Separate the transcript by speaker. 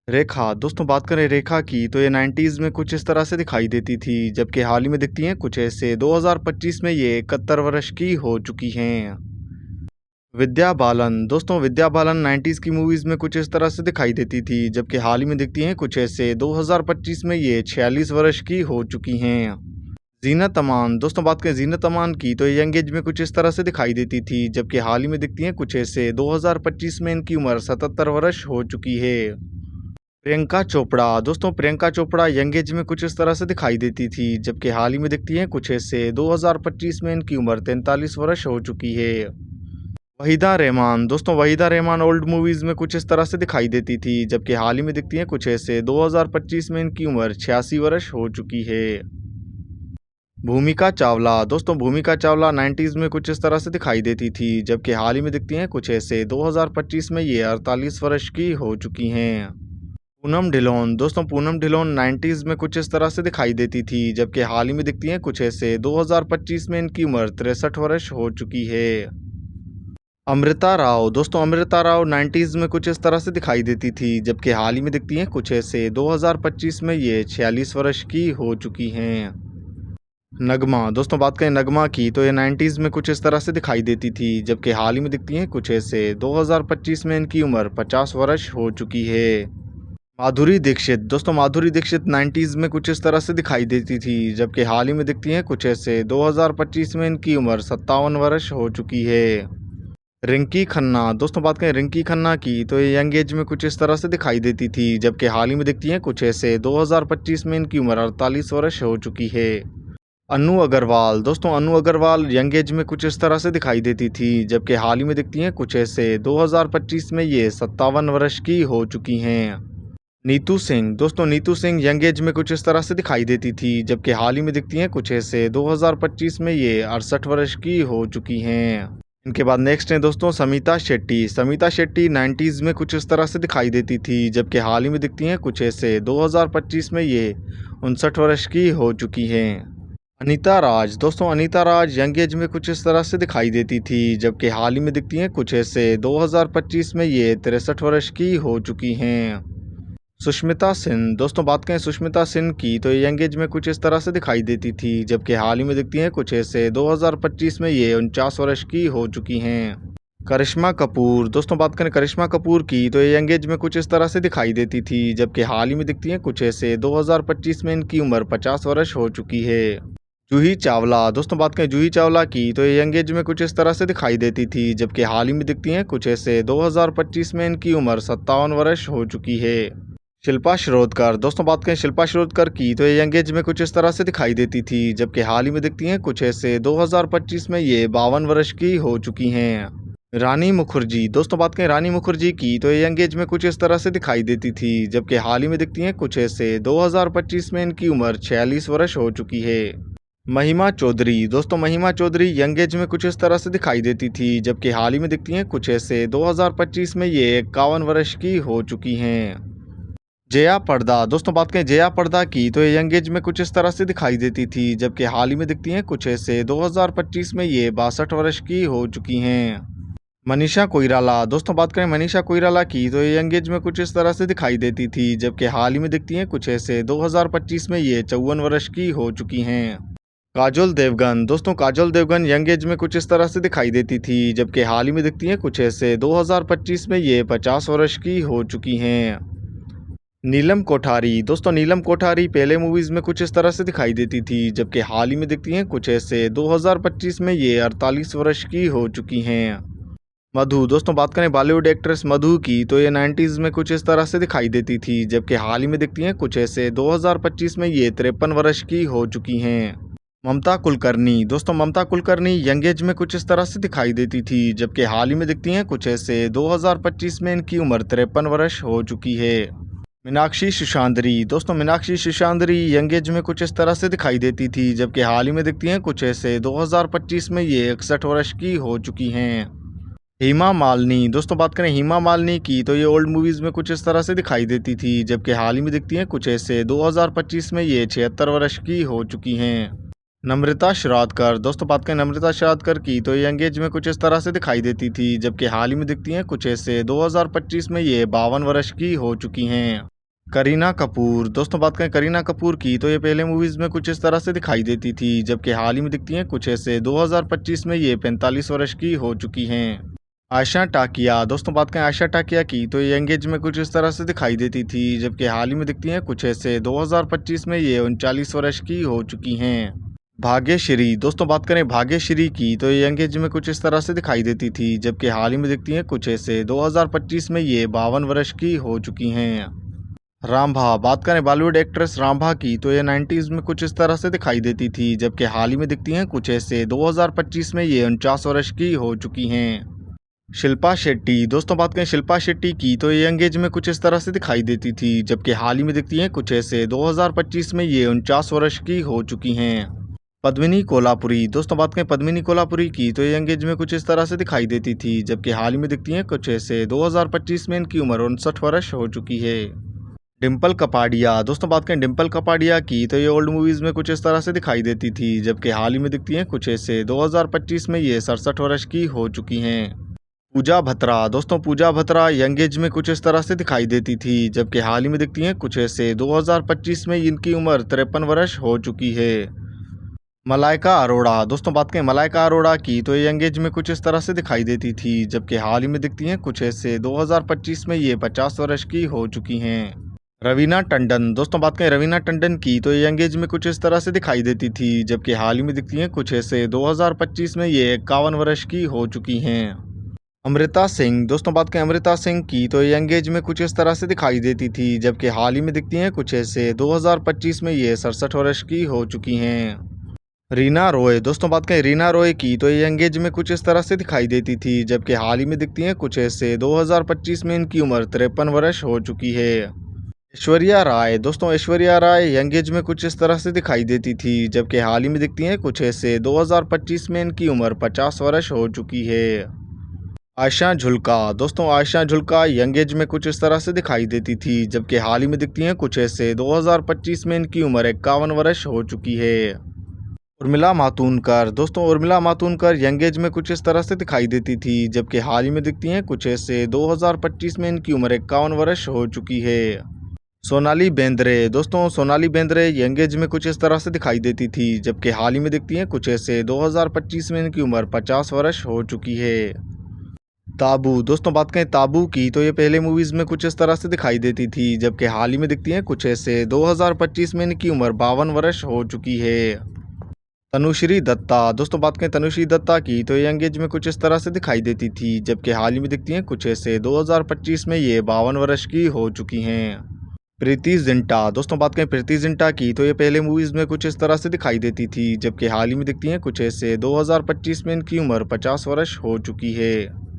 Speaker 1: रेखा दोस्तों बात करें रेखा की तो ये 90s में कुछ इस तरह से दिखाई देती थी, जबकि हाल ही में दिखती हैं कुछ ऐसे। 2025 में ये 71 वर्ष की हो चुकी हैं। विद्या बालन दोस्तों विद्या बालन 90s की मूवीज में कुछ इस तरह से दिखाई देती थी, जबकि हाल ही में दिखती हैं कुछ ऐसे। 2025 में ये 46 वर्ष की हो चुकी हैं। जीनत अमान दोस्तों बात करें जीनत अमान की तो ये यंग एज में कुछ इस तरह से दिखाई देती थी, जबकि हाल ही में दिखती हैं कुछ ऐसे। 2025 में इनकी उम्र 77 वर्ष हो चुकी है। प्रियंका चोपड़ा दोस्तों प्रियंका चोपड़ा यंग एज में कुछ इस तरह से दिखाई देती थी, जबकि हाल ही में दिखती हैं कुछ ऐसे। 2025 में इनकी उम्र 43 वर्ष हो चुकी है। वहीदा रहमान दोस्तों वहीदा रहमान ओल्ड मूवीज में कुछ इस तरह से दिखाई देती थी, जबकि हाल ही में दिखती हैं कुछ ऐसे। 2025 में इनकी उम्र 86 वर्ष हो चुकी है। भूमिका चावला दोस्तों भूमिका चावला 90s में कुछ इस तरह से दिखाई देती थी, जबकि हाल ही में दिखती हैं कुछ ऐसे। 2025 में ये 48 वर्ष की हो चुकी हैं। पूनम ढिलोन दोस्तों पूनम ढिलोन 90s में कुछ इस तरह से दिखाई देती थी, जबकि हाल ही में दिखती हैं कुछ ऐसे। 2025 में इनकी उम्र 63 वर्ष हो चुकी है। अमृता राव दोस्तों अमृता राव 90s में कुछ इस तरह से दिखाई देती थी, जबकि हाल ही में दिखती हैं कुछ ऐसे। 2025 में ये 46 वर्ष की हो चुकी हैं। नगमा दोस्तों बात करें नगमा की तो ये 90s में कुछ इस तरह से दिखाई देती थी, जबकि हाल ही में दिखती हैं कुछ ऐसे। 2025 में इनकी उम्र 50 वर्ष हो चुकी है। माधुरी दीक्षित दोस्तों माधुरी दीक्षित 90s में कुछ इस तरह से दिखाई देती थी, जबकि हाल ही में दिखती हैं कुछ ऐसे। 2025 में इनकी उम्र 57 वर्ष हो चुकी है। रिंकी खन्ना दोस्तों बात करें रिंकी खन्ना की तो ये यंग एज में कुछ इस तरह से दिखाई देती थी, जबकि हाल ही में दिखती हैं कुछ ऐसे। 2025 में इनकी उम्र 48 वर्ष हो चुकी है। अनु अग्रवाल दोस्तों अनु अग्रवाल यंग एज में कुछ इस तरह से दिखाई देती थी, जबकि हाल ही में दिखती हैं कुछ ऐसे। 2025 में ये 57 वर्ष की हो चुकी हैं। नीतू सिंह दोस्तों नीतू सिंह यंग एज में कुछ इस तरह से दिखाई देती थी, जबकि हाल ही में दिखती हैं कुछ ऐसे। 2025 में ये 68 वर्ष की हो चुकी हैं। इनके बाद नेक्स्ट है दोस्तों समिता शेट्टी 90s में कुछ इस तरह से दिखाई देती थी, जबकि हाल ही में दिखती हैं कुछ ऐसे। 2025 में ये 59 वर्ष की हो चुकी हैं। अनीता राज दोस्तों अनीता राज यंग एज में कुछ इस तरह से दिखाई देती थी, जबकि हाल ही में दिखती हैं कुछ ऐसे। 2025 में ये 63 वर्ष की हो चुकी हैं। सुष्मिता सेन दोस्तों बात करें सुष्मिता सेन की तो ये यंग एज में कुछ इस तरह से दिखाई देती थी, जबकि हाल ही में दिखती हैं कुछ ऐसे। 2025 में ये 49 वर्ष की हो चुकी हैं। करिश्मा कपूर दोस्तों बात करें करिश्मा कपूर की तो ये यंग एज में कुछ इस तरह से दिखाई देती थी, जबकि हाल ही में दिखती हैं कुछ ऐसे। 2025 में इनकी उम्र 50 वर्ष हो चुकी है। जूही चावला दोस्तों बात करें जूही चावला की तो ये यंग एज में कुछ इस तरह से दिखाई देती थी, जबकि हाल ही में दिखती हैं कुछ ऐसे। 2025 में इनकी उम्र 57 वर्ष हो चुकी है। शिल्पा शिरोडकर दोस्तों बात करें शिल्पा शिरोडकर की तो ये यंग एज में कुछ इस तरह से दिखाई देती थी, जबकि हाल ही में दिखती हैं कुछ ऐसे। 2025 में ये 52 वर्ष की हो चुकी हैं। रानी मुखर्जी दोस्तों बात करें रानी मुखर्जी की तो ये यंग एज में कुछ इस तरह से दिखाई देती थी, जबकि हाल ही में दिखती हैं कुछ ऐसे। 2025 में इनकी उम्र 46 वर्ष हो चुकी है। महिमा चौधरी दोस्तों महिमा चौधरी यंग एज में कुछ इस तरह से दिखाई देती थी, जबकि हाल ही में दिखती हैं कुछ ऐसे। 2025 में ये 51 वर्ष की हो चुकी हैं। जया पर्दा दोस्तों बात करें जया पर्दा की तो ये यंग एज में कुछ इस तरह से दिखाई देती थी, जबकि हाल ही में दिखती हैं कुछ ऐसे। 2025 में ये 62 वर्ष की हो चुकी हैं। मनीषा कोइराला दोस्तों बात करें मनीषा कोइराला की तो ये यंग एज में कुछ इस तरह से दिखाई देती थी, जबकि हाल ही में दिखती हैं कुछ ऐसे। 2025 में ये 54 वर्ष की हो चुकी हैं। काजोल देवगन दोस्तों काजोल देवगन यंग एज में कुछ इस तरह से दिखाई देती थी, जबकि हाल ही में दिखती हैं कुछ ऐसे। 2025 में ये 50 वर्ष की हो चुकी हैं। नीलम कोठारी दोस्तों नीलम कोठारी पहले मूवीज में कुछ इस तरह से दिखाई देती थी, जबकि हाल ही में दिखती हैं कुछ ऐसे। 2025 में ये 48 वर्ष की हो चुकी हैं। मधु दोस्तों बात करें बॉलीवुड एक्ट्रेस मधु की तो ये 90s में कुछ इस तरह से दिखाई देती थी, जबकि हाल ही में दिखती हैं कुछ ऐसे। 2025 में ये 53 वर्ष की हो चुकी हैं। ममता कुलकर्णी दोस्तों ममता कुलकर्णी यंग एज में कुछ इस तरह से दिखाई देती थी, जबकि हाल ही में दिखती हैं कुछ ऐसे। 2025 में इनकी उम्र 53 वर्ष हो चुकी है। मीनाक्षी सुशांद्री दोस्तों मीनाक्षी सुशांद्री यंग एज में कुछ इस तरह से दिखाई देती थी, जबकि हाल ही में दिखती हैं कुछ ऐसे। 2025 में ये 61 वर्ष की हो चुकी हैं। हेमा मालिनी दोस्तों बात करें हेमा मालिनी की तो ये ओल्ड मूवीज में कुछ इस तरह से दिखाई देती थी, जबकि हाल ही में दिखती हैं कुछ ऐसे। 2025 में ये 76 वर्ष की हो चुकी हैं। नम्रता शिरादकर दोस्तों बात करें नम्रता शिरादकर की तो ये यंग एज में कुछ इस तरह से दिखाई देती थी, जबकि हाल ही में दिखती हैं कुछ ऐसे। 2025 में ये 52 वर्ष की हो चुकी हैं। करीना कपूर, दोस्तों बात करें करीना कपूर की तो ये पहले मूवीज़ में कुछ इस तरह से दिखाई देती थी, जबकि हाल ही में दिखती हैं कुछ ऐसे। 2025 में ये 45 वर्ष की हो चुकी हैं। आयशा टाकिया, दोस्तों बात करें आयशा टाकिया की तो ये यंग एज में कुछ इस तरह से दिखाई देती थी, जबकि हाल ही में दिखती हैं कुछ ऐसे। 2025 में ये 39 वर्ष की हो चुकी हैं। भाग्यश्री, दोस्तों बात करें भाग्यश्री की तो ये यंग एज में कुछ इस तरह से दिखाई देती थी, जबकि हाल ही में दिखती हैं कुछ ऐसे। 2025 में ये 52 वर्ष की हो चुकी हैं। रामभा, बात करें बॉलीवुड एक्ट्रेस रामभा की तो ये 90s में कुछ इस तरह से दिखाई देती थी, जबकि हाल ही में दिखती हैं कुछ ऐसे। 2025 में ये 49 वर्ष की हो चुकी हैं। शिल्पा शेट्टी, दोस्तों बात करें शिल्पा शेट्टी की तो ये यंग एज में कुछ इस तरह से दिखाई देती थी, जबकि हाल ही में दिखती हैं कुछ ऐसे। 2025 में ये 49 वर्ष की हो चुकी हैं। पद्मिनी कोल्हापुरी, दोस्तों बात करें पद्मिनी कोल्हापुरी की तो ये यंग एज में कुछ इस तरह से दिखाई देती थी, जबकि हाल ही में दिखती हैं कुछ ऐसे। 2025 में इनकी उम्र 59 वर्ष हो चुकी है। डिम्पल कपाड़िया, दोस्तों बात करें डिम्पल कपाड़िया की तो ये ओल्ड मूवीज़ में कुछ इस तरह से दिखाई देती थी, जबकि हाल ही में दिखती हैं कुछ ऐसे। 2025 में ये 67 वर्ष की हो चुकी हैं। पूजा भत्रा, दोस्तों पूजा भत्रा यंग एज में कुछ इस तरह से दिखाई देती थी, जबकि हाल ही में दिखती हैं कुछ ऐसे। 2025 में इनकी उम्र 53 वर्ष हो चुकी है। मलाइका अरोड़ा, दोस्तों बात करें मलाइका अरोड़ा की तो ये यंग एज में कुछ इस तरह से दिखाई देती थी, जबकि हाल ही में दिखती हैं कुछ ऐसे। 2025 में ये 50 वर्ष की हो चुकी हैं। रवीना टंडन, दोस्तों बात करें रवीना टंडन की तो ये यंग एज में कुछ इस तरह से दिखाई देती थी, जबकि हाल ही में दिखती हैं कुछ ऐसे। 2025 में ये 51 वर्ष की हो चुकी हैं। अमृता सिंह, दोस्तों बात करें अमृता सिंह की तो ये यंग एज में कुछ इस तरह से दिखाई देती थी, जबकि हाल ही में दिखती हैं कुछ ऐसे। 2025 में ये 67 वर्ष की हो चुकी हैं। रीना रॉय, दोस्तों बात करें रीना रॉय की तो ये यंग एज में कुछ इस तरह से दिखाई देती थी, जबकि हाल ही में दिखती हैं कुछ ऐसे। 2025 में इनकी उम्र 53 वर्ष हो चुकी है। ऐश्वर्या राय, दोस्तों ऐश्वर्या राय यंग एज में कुछ इस तरह से दिखाई देती थी, जबकि हाल ही में दिखती हैं कुछ ऐसे। 2025 में इनकी उम्र 50 वर्ष हो चुकी है। आयशा झुल्का, दोस्तों आयशा झुल्का यंग एज में कुछ इस तरह से दिखाई देती थी, जबकि हाल ही में दिखती हैं कुछ ऐसे। 2025 में इनकी उम्र 51 वर्ष हो चुकी है। उर्मिला मातोंडकर, दोस्तों उर्मिला मातोंडकर यंग एज में कुछ इस तरह से दिखाई देती थी, जबकि हाल ही में दिखती हैं कुछ ऐसे। 2025 में इनकी उम्र 51 वर्ष हो चुकी है। सोनाली बेंद्रे, दोस्तों सोनाली बेंद्रे यंग एज में कुछ इस तरह से दिखाई देती थी, जबकि हाल ही में दिखती हैं कुछ ऐसे। 2025 में इनकी उम्र 50 वर्ष हो चुकी है। ताबू, दोस्तों बात करें ताबू की तो ये पहले मूवीज़ में कुछ इस तरह से दिखाई देती थी, जबकि हाल ही में दिखती हैं कुछ ऐसे। 2025 में इनकी उम्र 52 वर्ष हो चुकी है। तनुश्री दत्ता, दोस्तों बात करें तनुश्री दत्ता की तो ये यंग एज में कुछ इस तरह से दिखाई देती थी, जबकि हाल ही में दिखती हैं कुछ ऐसे। 2025 में ये 52 वर्ष की हो चुकी हैं। प्रीति जिंटा, दोस्तों बात करें प्रीति जिंटा की तो ये पहले मूवीज़ में कुछ इस तरह से दिखाई देती थी, जबकि हाल ही में दिखती हैं कुछ ऐसे। 2025 में इनकी उम्र 50 वर्ष हो चुकी है।